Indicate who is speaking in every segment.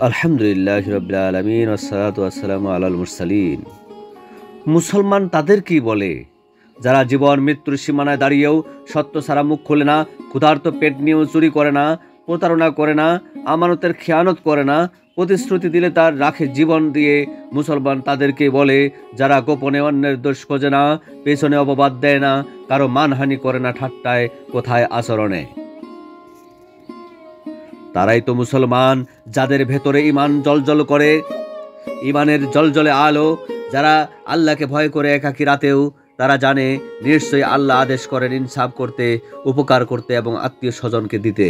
Speaker 1: আলহামদুলিল্লাহ রাব্বিল আলামিন ওয়াসসালাতু ওয়াসসালামু আলাল মুরসালিন। মুসলমান তাদেরকেই বলে যারা জীবন মৃত্যুর সীমানায় দাঁড়িয়েও সত্য ছাড়া মুখ খোলে না, ক্ষুধার্ত পেট নিয়েও চুরি করে না, প্রতারণা করে না, আমানতের খেয়ানত করে না, প্রতিশ্রুতি দিলে তার রাখে জীবন দিয়ে। মুসলমান তাদেরকেই বলে যারা গোপনে অন্যের দোষ খোঁজে না, পেছনে অপবাদ দেয় না, কারো মানহানি করে না ঠাট্টায় কোথায় আচরণে। তারাই তো মুসলমান যাদের ভেতরে ঈমান জ্বলজ্বল করে, ঈমানের জ্বলজ্বলে আলো। যারা আল্লাহকে ভয় করে একাকী রাতেও তারা জানে নিশ্চয়ই আল্লাহ আদেশ করেন ইনসাফ করতে, উপকার করতে এবং আত্মীয় স্বজনকে দিতে।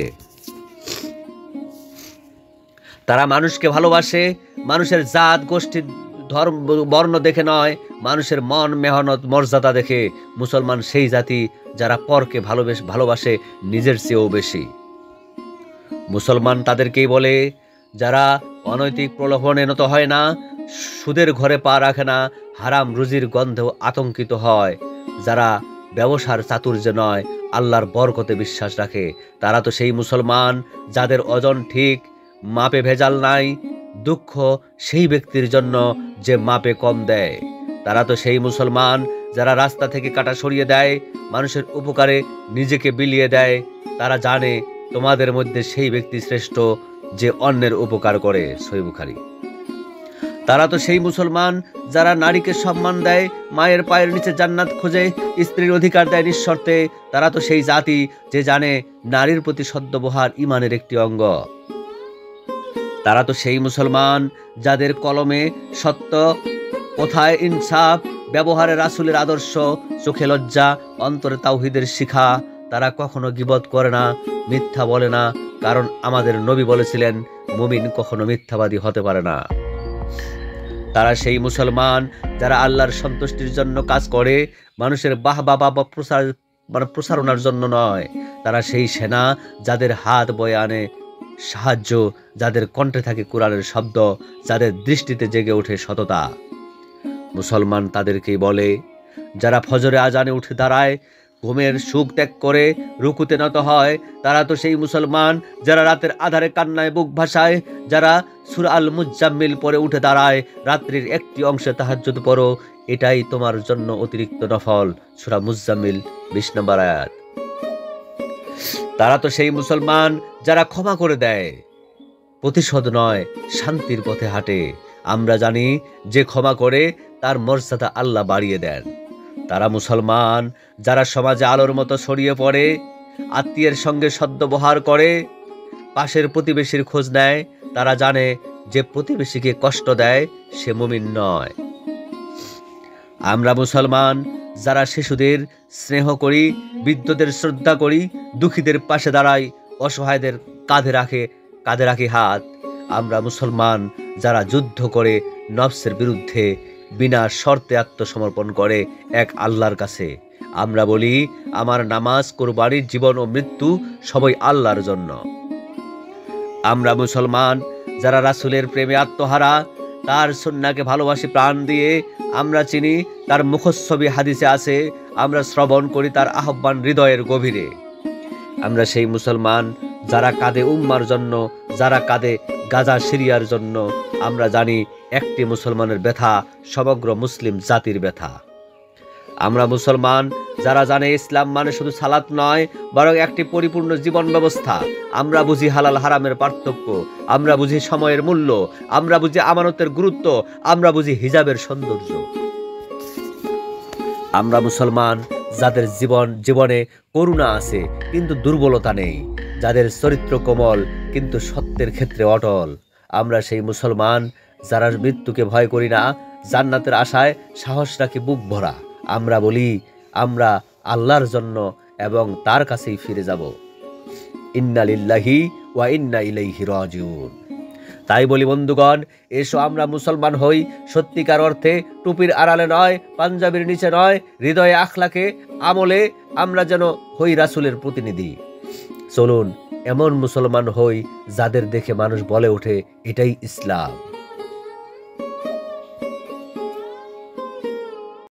Speaker 1: তারা মানুষকে ভালোবাসে, মানুষের জাত গোষ্ঠী ধর্ম বর্ণ দেখে নয়, মানুষের মন মেহনত মর্যাদা দেখে। মুসলমান সেই জাতি যারা পরকে ভালোবাসে নিজের চেয়েও বেশি। মুসলমান তাদেরকেই বলে যারা অনৈতিক প্রলোভনে নত হয় না, সুদের ঘরে পা রাখে না, হারাম রুজির গন্ধেও আতঙ্কিত হয়, যারা ব্যবসার চাতুর্যে নয় আল্লাহর বরকতে বিশ্বাস রাখে। তারা তো সেই মুসলমান যাদের ওজন ঠিক, মাপে ভেজাল নাই। দুঃখ সেই ব্যক্তির জন্য যে মাপে কম দেয়। তারা তো সেই মুসলমান যারা রাস্তা থেকে কাঁটা সরিয়ে দেয়, মানুষের উপকারে নিজেকে বিলিয়ে দেয়। তারা জানে তোমাদের মধ্যে সেই ব্যক্তি শ্রেষ্ঠ যে অন্যের উপকার করে। সহিহ বুখারী। তারা তো সেই মুসলমান যারা নারীকে সম্মান দেয়, মায়ের পায়ের নিচে জান্নাত খোঁজে, স্ত্রীর অধিকার দেয় নিঃশর্তে। তারা তো সেই জাতি যে জানে নারীর প্রতি সদ্ব্যবহার ঈমানের একটি অঙ্গ। তারা তো সেই মুসলমান যাদের কলমে সত্য, কথায় ইনসাফ, ব্যবহারে রাসূলের আদর্শ, চোখে লজ্জা, অন্তরে তাওহীদের শিখা। তারা কখনো গীবত করে না, মিথ্যা বলে না, কারণ আমাদের নবী বলেছিলেন মুমিন কখনো মিথ্যাবাদী হতে পারে না। তারা সেই মুসলমান যারা আল্লাহর সন্তুষ্টির জন্য কাজ করে, মানুষের বাহবা প্রসারণার জন্য নয়। তারা সেই সেনা যাদের হাত বয়ে আনে সাহায্য, যাদের কণ্ঠে থাকে কোরআনের শব্দ, যাদের দৃষ্টিতে জেগে ওঠে সততা। মুসলমান তাদেরকেই বলে যারা ফজরে আজানে উঠে দাঁড়ায়, ঘুমের সুখ ত্যাগ করে রুকুতে নত হয়। তারা তো সেই মুসলমান যারা রাতের আধারে কান্নায় বুক ভাসায়, যারা সূরা আল মুজাম্মিল পরে উঠে দাঁড়ায়। রাত্রির একটি অংশে তাহাজ্জুদ পড়ো, এটাই তোমার জন্য অতিরিক্ত নফল। সূরা মুজাম্মিল 20 নম্বর আয়াত। তারা তো সেই মুসলমান যারা ক্ষমা করে দেয়, প্রতিশোধ নয় শান্তির পথে হাঁটে। আমরা জানি যে ক্ষমা করে তার মর্যাদা আল্লাহ বাড়িয়ে দেন। তারা মুসলমান যারা সমাজে আলোর মতো ছড়িয়ে পড়ে, আত্মীয়ের সঙ্গে সদ্ব্যবহার করে, পাশের প্রতিবেশীর খোঁজ নেয়। তারা জানে যে প্রতিবেশীকে কষ্ট দেয় সে মুমিন নয়। আমরা মুসলমান যারা শিশুদের স্নেহ করি, বৃদ্ধদের শ্রদ্ধা করি, দুঃখীদের পাশে দাঁড়াই, অসহায়দের কাঁধে রাখি হাত। আমরা মুসলমান যারা যুদ্ধ করে নফসের বিরুদ্ধে বিনা শর্তে আত্মসমর্পণ করে এক আল্লাহর কাছে। আমরা বলি আমার নামাজ, কুরবানি, জীবন ও মৃত্যু সবই আল্লাহর জন্য। আমরা মুসলমান যারা রাসূলের প্রেমে আত্মহারা, তার সুন্নাহকে ভালোবাসি প্রাণ দিয়ে। আমরা চিনি তার মুখচ্ছবি হাদিসে আছে, আমরা শ্রবণ করি তার আহ্বান হৃদয়ের গভীরে। আমরা সেই মুসলমান যারা কাঁদে উম্মার জন্য, যারা কাঁদে গাজা সিরিয়ার জন্য। আমরা জানি একটি মুসলমানের ব্যথা সমগ্র মুসলিম জাতির ব্যথা। আমরা মুসলমান যারা জানে ইসলাম মানে শুধু সালাত নয়, বরং একটি পরিপূর্ণ জীবন ব্যবস্থা। আমরা বুঝি হালাল হারামের পার্থক্য, আমরা বুঝি সময়ের মূল্য, আমরা বুঝি আমানতের গুরুত্ব, আমরা বুঝি হিজাবের সৌন্দর্য। আমরা মুসলমান যাদের জীবনে করুণা আছে কিন্তু দুর্বলতা নেই, যাদের চরিত্র কোমল কিন্তু সত্যের ক্ষেত্রে অটল। আমরা সেই মুসলমান যারা মৃত্যুকে ভয় করি না, জান্নাতের আশায় সাহস রাখি বুক ভরা। আমরা বলি আমরা আল্লাহর জন্য এবং তার কাছেই ফিরে যাব। ইন্না লিল্লাহি ওয়া ইন্না ইলাইহি রাজিউন। তাই বলি বন্ধুগণ, এসো আমরা মুসলমান হই সত্যিকার অর্থে, টুপির আড়ালে নয়, পাঞ্জাবির নিচে নয়, হৃদয়ে আখলাকে আমলে আমরা যেন হই রাসূলের প্রতিনিধি। চলুন এমন মুসলমান হই যাদের দেখে মানুষ বলে ওঠে এটাই ইসলাম।